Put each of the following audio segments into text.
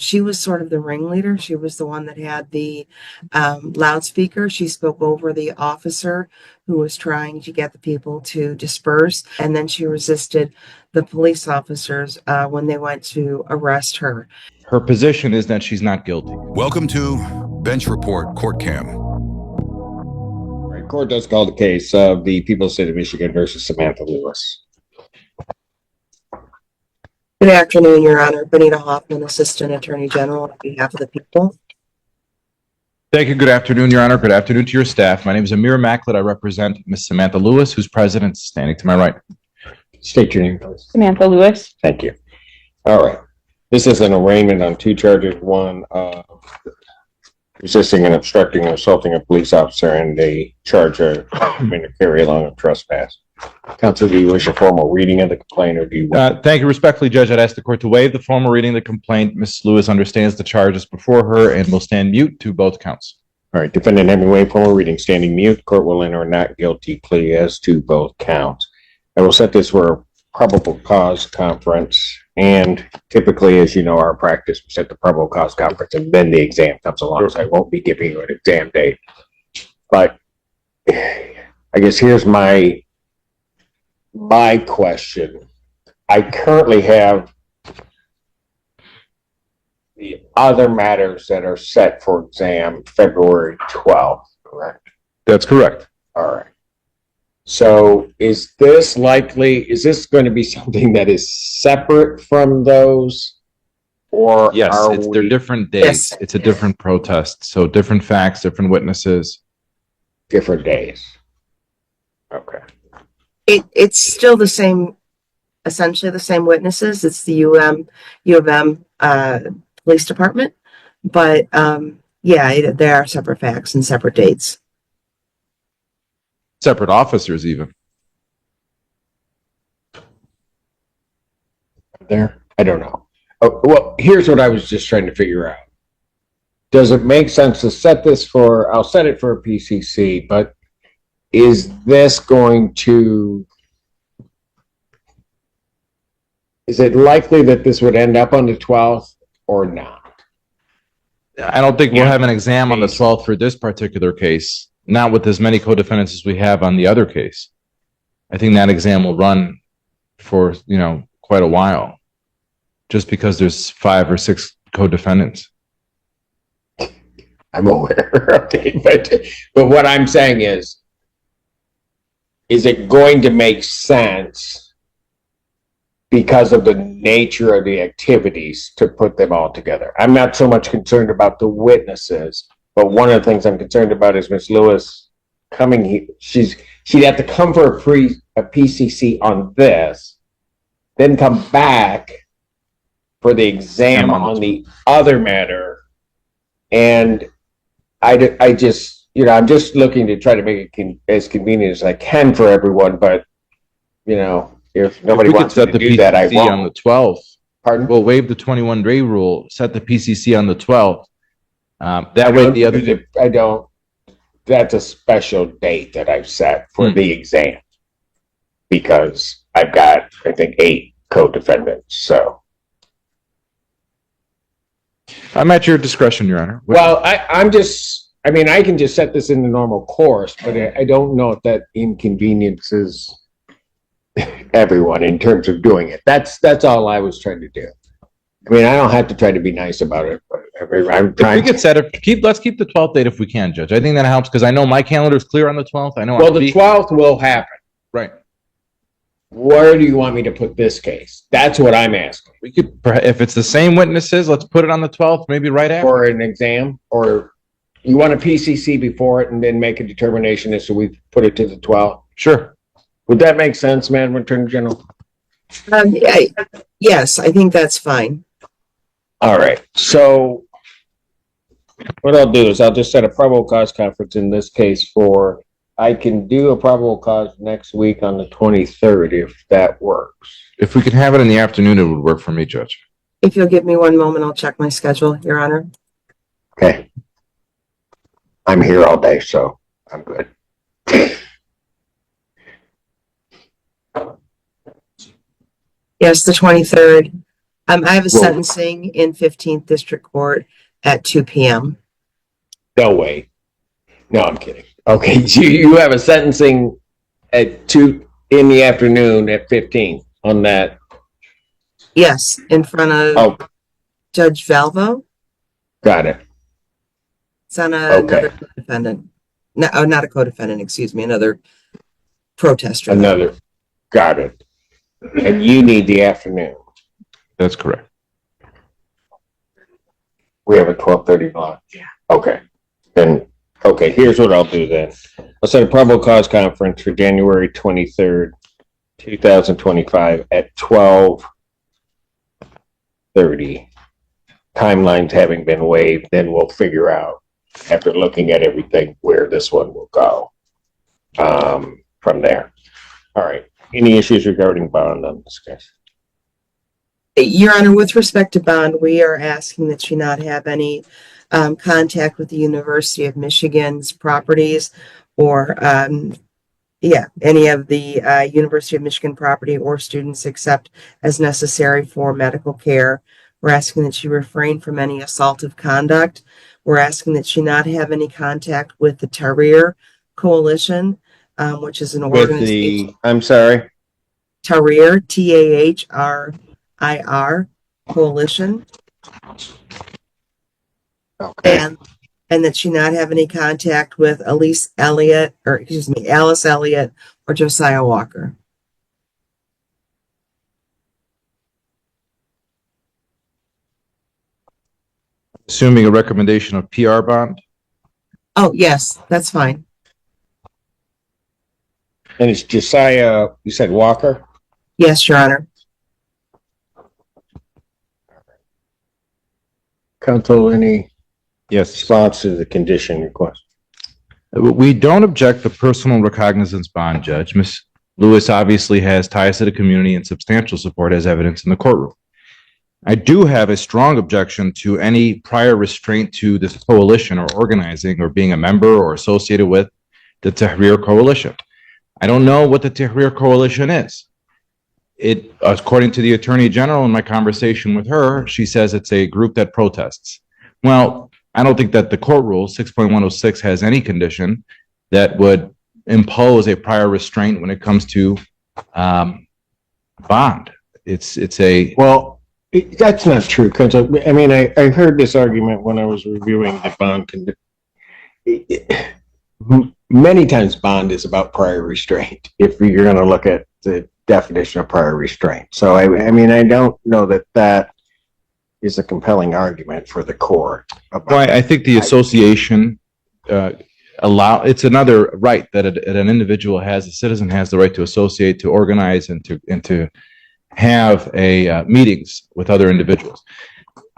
she was sort of the ringleader. She was the one that had the loudspeaker. She spoke over the officer who was trying to get the people to disperse. And then she resisted the police officers when they went to arrest her. Her position is that she's not guilty. Welcome to Bench Report Court Cam. Right, court does call the case of the people of the state of Michigan versus Samantha Lewis. Good afternoon, Your Honor. Benita Hoffman, Assistant Attorney General on behalf of the people. Thank you. Good afternoon, Your Honor. Good afternoon to your staff. My name is Amir Macklett. I represent Ms. Samantha Lewis, who's president, standing to my right. State your name, please. Samantha Lewis. Thank you. All right. This is an arraignment on two charges. One, resisting and obstructing and assaulting a police officer, and a charge of carry along of trespass. Counsel, do you wish a formal reading of the complaint, or do you want... Thank you. Respectfully, Judge, I'd ask the court to waive the formal reading of the complaint. Ms. Lewis understands the charges before her and will stand mute to both counts. All right. Defendant having waived formal reading, standing mute. Court will enter a not guilty plea as to both counts. I will set this for a probable cause conference. And typically, as you know, our practice, we set the probable cause conference and then the exam comes along. So I won't be giving you an exam date. But I guess here's my question. I currently have the other matters that are set for exam February 12th, correct? That's correct. All right. So is this going to be something that is separate from those? Or yes, they're different days. Yes. It's a different protest. So different facts, different witnesses. Different days. Okay. It's still the same, essentially the same witnesses. It's the U of M police department, but yeah, there are separate facts and separate dates. Separate officers, even. There? I don't know. Oh, well, here's what I was just trying to figure out. Does it make sense to set this for, I'll set it for a PCC, but is it likely that this would end up on the 12th or not? I don't think we'll have an exam on the 12th for this particular case. Not with as many co-defendants as we have on the other case. I think that exam will run for, quite a while, just because there's 5 or 6 co-defendants. I'm aware of it, but what I'm saying is it going to make sense because of the nature of the activities to put them all together? I'm not so much concerned about the witnesses. But one of the things I'm concerned about is Ms. Lewis coming here. She'd have to come for a PCC on this, then come back for the exam on the other matter. And I just, I'm just looking to try to make it as convenient as I can for everyone. But, if nobody wants to do that, I won't. On the 12th. Pardon? We'll waive the 21-day rule, set the PCC on the 12th. That way the other... That's a special date that I've set for the exam because I've got, I think, 8 co-defendants. So I'm at your discretion, Your Honor. Well, I can just set this in the normal course, but I don't know if that inconveniences everyone in terms of doing it. That's all I was trying to do. I mean, I don't have to try to be nice about it, but I'm trying. If we could set it, let's keep the 12th date if we can, Judge. I think that helps because I know my calendar is clear on the 12th. I know. Well, the 12th will happen. Right. Where do you want me to put this case? That's what I'm asking. We could, if it's the same witnesses, let's put it on the 12th, maybe right after. For an exam, or you want a PCC before it and then make a determination as to we put it to the 12th? Sure. Would that make sense, Madam Attorney General? Yes, I think that's fine. All right. So what I'll do is I'll just set a probable cause conference in this case I can do a probable cause next week on the 23rd if that works. If we can have it in the afternoon, it would work for me, Judge. If you'll give me one moment, I'll check my schedule, Your Honor. Okay. I'm here all day, so I'm good. Yes, the 23rd. I have a Well- sentencing in 15th District Court at 2 p.m. No way. No, I'm kidding. Okay, so you have a sentencing at 2 in the afternoon at 15 on that. Yes, in front of Oh, Judge Valvo. got it. It's on Okay. another defendant. No, oh, not a co-defendant, excuse me, another protester. Another. Got it. And you need the afternoon. That's correct. We have a 12:30 block. Yeah. Okay. Then, okay, here's what I'll do then. I'll set a probable cause conference for January 23rd, 2025 at 12:30. Timelines having been waived, then we'll figure out, after looking at everything, where this one will go from there. All right. Any issues regarding bond on this case? Your Honor, with respect to bond, we are asking that she not have any contact with the University of Michigan's properties or, any of the University of Michigan property or students except as necessary for medical care. We're asking that she refrain from any assaultive conduct. We're asking that she not have any contact with the Tahrir Coalition, which is an organization. I'm sorry. Tahrir, TAHRIR Coalition, Okay. and that she not have any contact with Alice Elliott or Josiah Walker. Assuming a recommendation of PR bond. Oh, yes, that's fine. And it's Josiah, you said Walker? Yes, Your Honor. Counsel, any Yes. response to the condition request? We don't object to personal recognizance bond, Judge. Ms. Lewis obviously has ties to the community and substantial support as evidence in the courtroom. I do have a strong objection to any prior restraint to this coalition or organizing or being a member or associated with the Tahrir Coalition. I don't know what the Tahrir Coalition is. It, according to the Attorney General in my conversation with her, she says it's a group that protests. Well, I don't think that the court rule 6.106 has any condition that would impose a prior restraint when it comes to bond. It's a Well, that's not true, because I mean, I heard this argument when I was reviewing the bond condition. Many times bond is about prior restraint, if you're going to look at the definition of prior restraint. So, I mean, I don't know that that is a compelling argument for the court. Well, I think the association it's another right that an individual has, a citizen has the right to associate, to organize, and to have meetings with other individuals.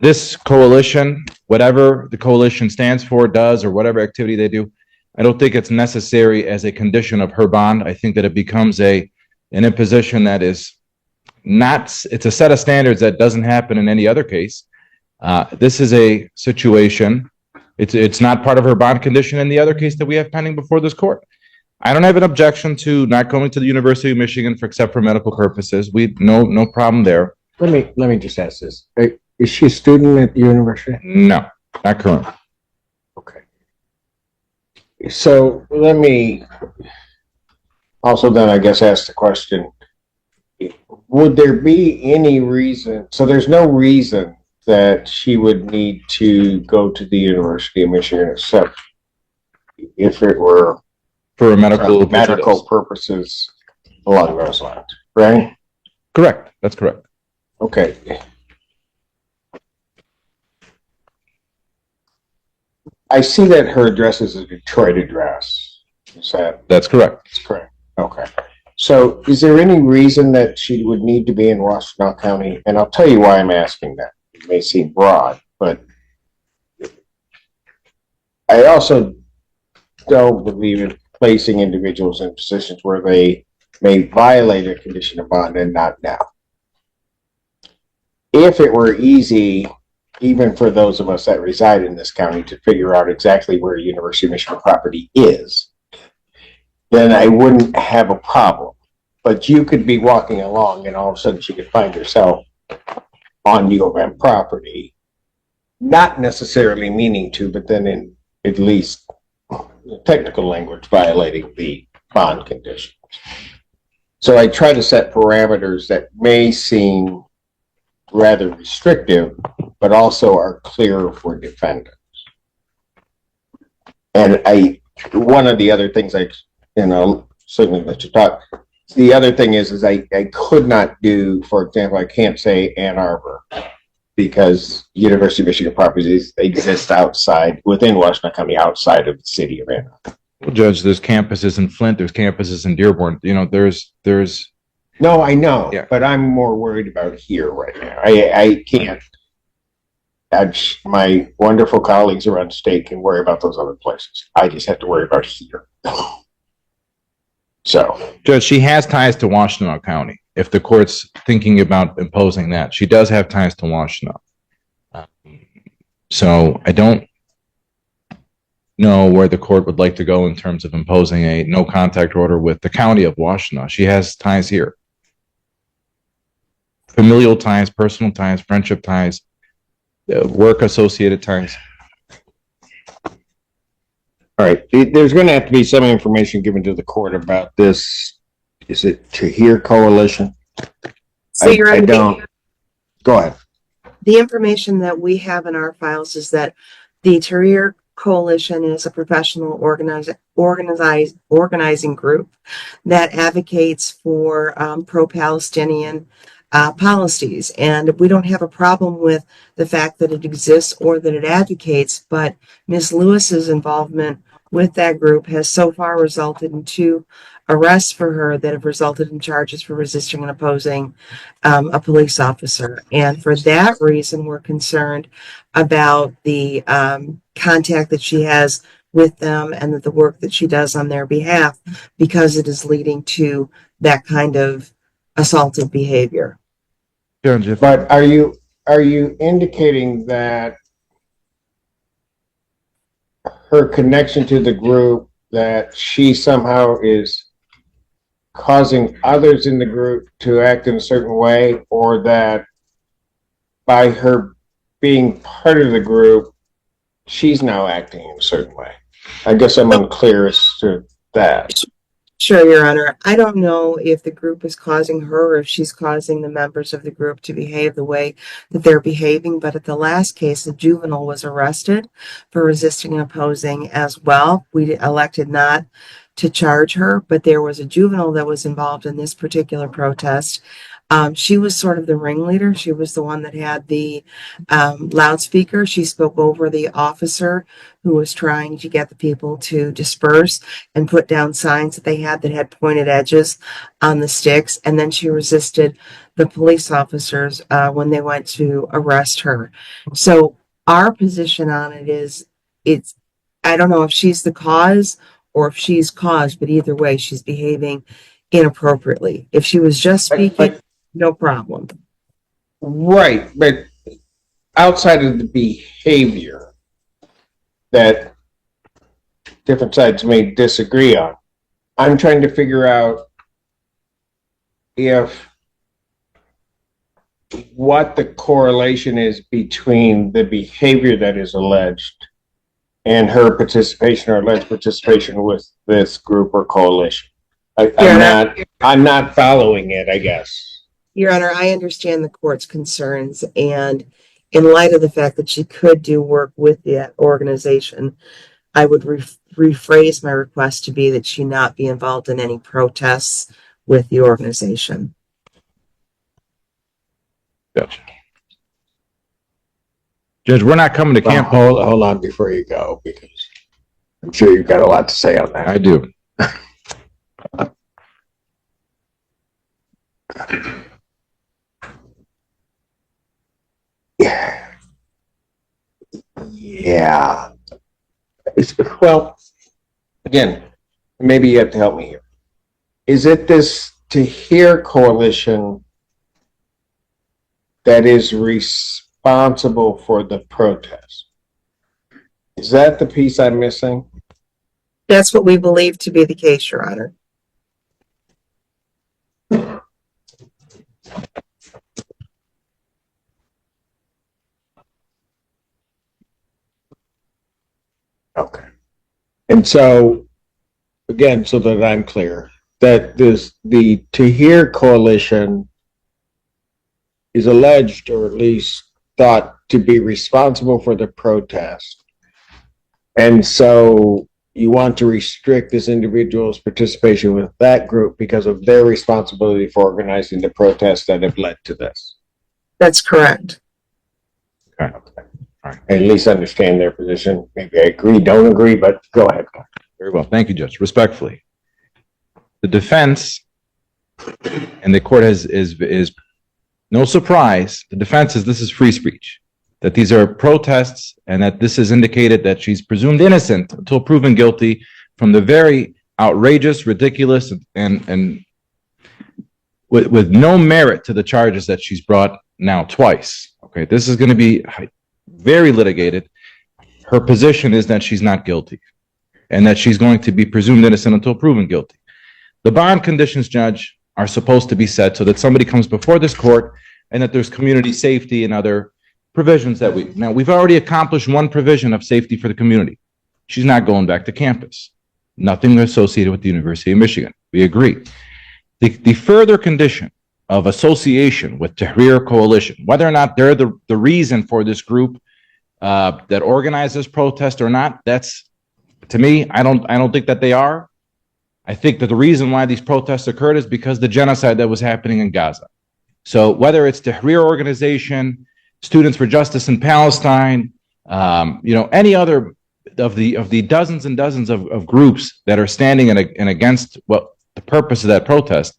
This coalition, whatever the coalition stands for, does, or whatever activity they do, I don't think it's necessary as a condition of her bond. I think that it becomes an imposition that is not, it's a set of standards that doesn't happen in any other case. This is a situation, it's not part of her bond condition in the other case that we have pending before this court. I don't have an objection to not going to the University of Michigan except for medical purposes. No problem there. Let me just ask this. Is she a student at the university? No, not currently. Okay. So let me also then, I guess, ask the question, would there be any reason, so there's no reason that she would need to go to the University of Michigan except if it were For medical purposes along those lines, right? Correct. That's correct. Okay. I see that her address is a Detroit address. That's correct. That's correct. Okay. So is there any reason that she would need to be in Washtenaw County? And I'll tell you why I'm asking that. It may seem broad, but I also don't believe in placing individuals in positions where they may violate a condition of bond and not now. If it were easy, even for those of us that reside in this county, to figure out exactly where University of Michigan property is, then I wouldn't have a problem. But you could be walking along and all of a sudden she could find herself on U of M property, not necessarily meaning to, but then in at least technical language violating the bond condition. So I try to set parameters that may seem rather restrictive, but also are clear for defendants. And one of the other things certainly let you talk. The other thing is I could not do, for example, I can't say Ann Arbor because University of Michigan properties exist within Washington County, outside of the city of Ann Arbor. Well, Judge, there's campuses in Flint, there's campuses in Dearborn. There's. No, I know, Yeah. but I'm more worried about here right now. I can't. My wonderful colleagues around the state can worry about those other places. I just have to worry about here. So, Judge, she has ties to Washtenaw County. If the court's thinking about imposing that, she does have ties to Washtenaw. So I don't know where the court would like to go in terms of imposing a no contact order with the county of Washtenaw. She has ties here. Familial ties, personal ties, friendship ties, work associated ties. all right, there's going to have to be some information given to the court about this. Is it to hear coalition? So you're I don't. Go ahead. The information that we have in our files is that the Tahrir Coalition is a professional organizing group that advocates for pro-Palestinian policies. And we don't have a problem with the fact that it exists or that it advocates, but Ms. Lewis's involvement with that group has so far resulted in 2 arrests for her that have resulted in charges for resisting and opposing a police officer. And for that reason, we're concerned about the contact that she has with them and that the work that she does on their behalf, because it is leading to that kind of assaultive behavior. But are you indicating that her connection to the group, that she somehow is causing others in the group to act in a certain way, or that by her being part of the group, she's now acting in a certain way? I guess I'm unclear as to that. Sure, Your Honor. I don't know if the group is causing her or if she's causing the members of the group to behave the way that they're behaving. But at the last case, a juvenile was arrested for resisting and opposing as well. We elected not to charge her, but there was a juvenile that was involved in this particular protest. She was sort of the ringleader. She was the one that had the loudspeaker. She spoke over the officer who was trying to get the people to disperse and put down signs that they had that had pointed edges on the sticks. And then she resisted the police officers when they went to arrest her. So our position on it is, I don't know if she's the cause or if she's caused, but either way, she's behaving inappropriately. If she was just speaking, no problem. Right, but outside of the behavior that different sides may disagree on, I'm trying to figure out what the correlation is between the behavior that is alleged and her participation or alleged participation with this group or coalition. I'm not following it, I guess. Your Honor, I understand the court's concerns, and in light of the fact that she could do work with the organization, I would rephrase my request to be that she not be involved in any protests with the organization. Gotcha. Judge, we're not coming to camp. Hold on before you go, because I'm sure you've got a lot to say on that. I do. Yeah. Well, again, maybe you have to help me here. Is it this To Hear coalition that is responsible for the protest? Is that the piece I'm missing? That's what we believe to be the case, Your Honor. And so, again, so that I'm clear, that the Tahir coalition is alleged, or at least thought, to be responsible for the protest. And so you want to restrict this individual's participation with that group because of their responsibility for organizing the protests that have led to this. That's correct. Okay. All right. I at least understand their position. Maybe I agree, don't agree, but go ahead. Very well. Thank you, Judge. Respectfully. The defense, and the court is no surprise, the defense is this is free speech, that these are protests, and that this is indicated that she's presumed innocent until proven guilty from the very outrageous, ridiculous, and with no merit to the charges that she's brought now twice. Okay, this is going to be very litigated. Her position is that she's not guilty and that she's going to be presumed innocent until proven guilty. The bond conditions, Judge, are supposed to be set so that somebody comes before this court and that there's community safety and other provisions that we've already accomplished one provision of safety for the community. She's not going back to campus. Nothing associated with the University of Michigan. We agree. The further condition of association with Tahrir Coalition, whether or not they're the reason for this group that organizes protest or not, that's, to me, I don't think that they are. I think that the reason why these protests occurred is because the genocide that was happening in Gaza. So whether it's Tahrir organization, Students for Justice in Palestine, any other of the dozens and dozens of groups that are standing and against what the purpose of that protest,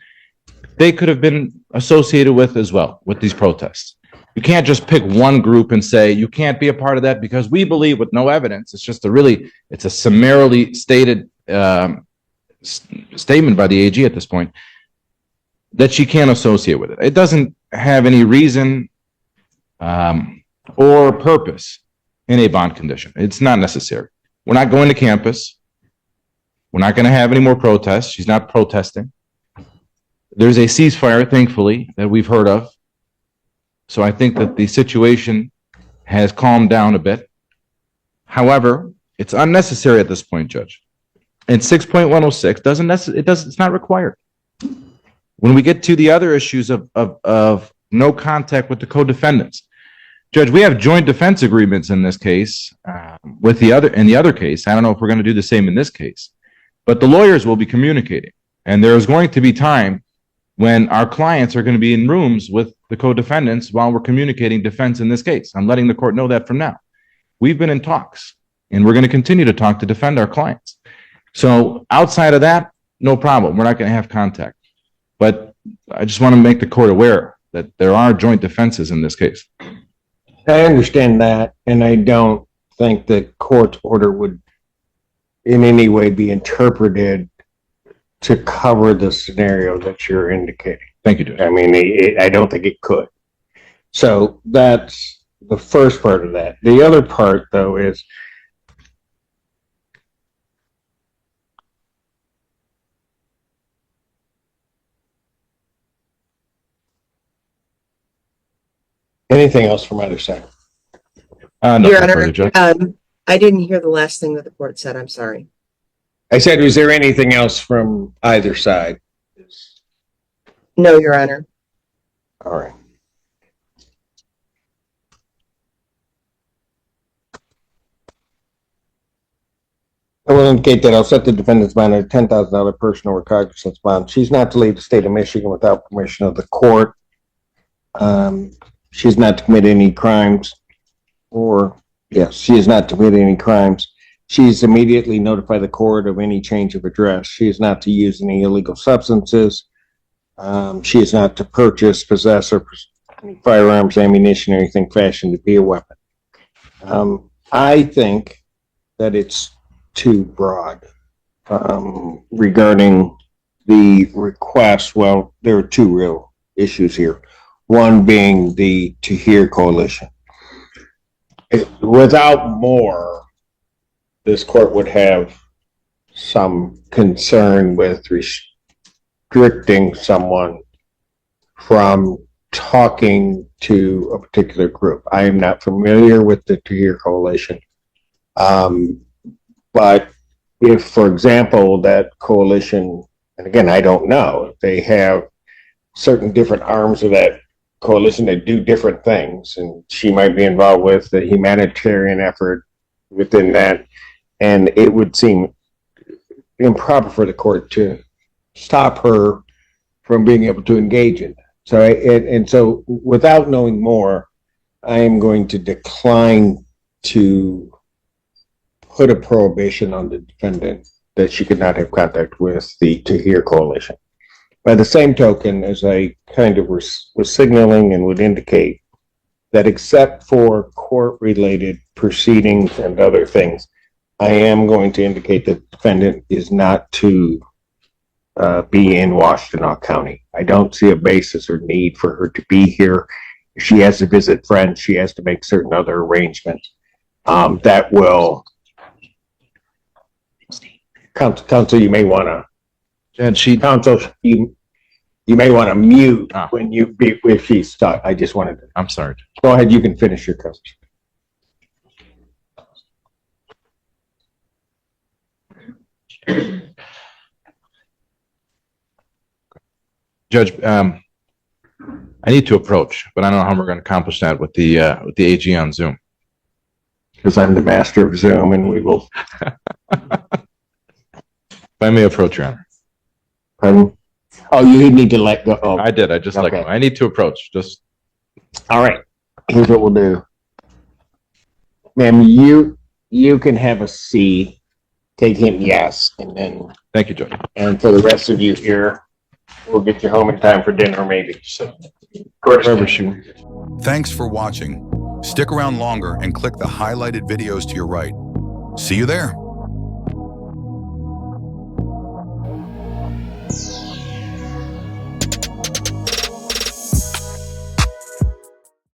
they could have been associated with as well, with these protests. You can't just pick one group and say, you can't be a part of that because we believe with no evidence. It's just it's a summarily stated statement by the AG at this point that she can't associate with it. It doesn't have any reason or purpose in a bond condition. It's not necessary. We're not going to campus. We're not going to have any more protests. She's not protesting. There's a ceasefire, thankfully, that we've heard of. So I think that the situation has calmed down a bit. However, it's unnecessary at this point, Judge. And 6.106 it's not required. When we get to the other issues of no contact with the co-defendants, Judge, we have joint defense agreements in this case. In the other case, I don't know if we're going to do the same in this case, but the lawyers will be communicating, and there is going to be time when our clients are going to be in rooms with the co-defendants while we're communicating defense in this case. I'm letting the court know that from now. We've been in talks, and we're going to continue to talk to defend our clients. So outside of that, no problem. We're not going to have contact. But I just want to make the court aware that there are joint defenses in this case. I understand that, and I don't think that court's order would in any way be interpreted to cover the scenario that you're indicating. Thank you, Judge. I mean, I don't think it could. So that's the first part of that. The other part, though, is anything else from either side? No, Your further, Honor, Judge. I didn't hear the last thing that the court said. I'm sorry. I said, was there anything else from either side? No, Your Honor. All right. I will indicate that I'll set the defendant's bond at a $10,000 personal or cognizance bond. She's not to leave the state of Michigan without permission of the court. She's not to commit any crimes, she is not to commit any crimes. She's immediately notify the court of any change of address. She is not to use any illegal substances. She is not to purchase, possess, or any firearms, ammunition, or anything fashioned to be a weapon. I think that it's too broad regarding the request. Well, there are two real issues here. One being the Tahrir Coalition. Without more, this court would have some concern with restricting someone from talking to a particular group. I am not familiar with the Tahrir Coalition, but if, for example, that coalition, and again, I don't know, they have certain different arms of that coalition that do different things, and she might be involved with the humanitarian effort within that, and it would seem improper for the court to stop her from being able to engage in that. So, and so without knowing more, I am going to decline to put a prohibition on the defendant that she could not have contact with the To Hear Coalition. By the same token, as I kind of was signaling and would indicate, that except for court-related proceedings and other things, I am going to indicate that the defendant is not to be in Washtenaw County. I don't see a basis or need for her to be here. If she has to visit friends, she has to make certain other arrangements that will. Counsel, you may want to. And she, Counsel, you may want to mute when you if she's stuck. I just wanted to. I'm sorry. Go ahead. You can finish your question. Judge, I need to approach, but I don't know how we're going to accomplish that with the AG on Zoom. Because I'm the master of Zoom, and we will. If I may approach, Your Honor. Oh, you need to let go. Oh. I did. I just Okay. I need to approach. Just All right. Here's what we'll do. Ma'am, you can have a seat. Take him yes, and then thank you, Judge. and for the rest of you here, we'll get you home in time for dinner, maybe. So, Wherever she. Thanks for watching. Stick around longer and click the highlighted videos to your right. See you there.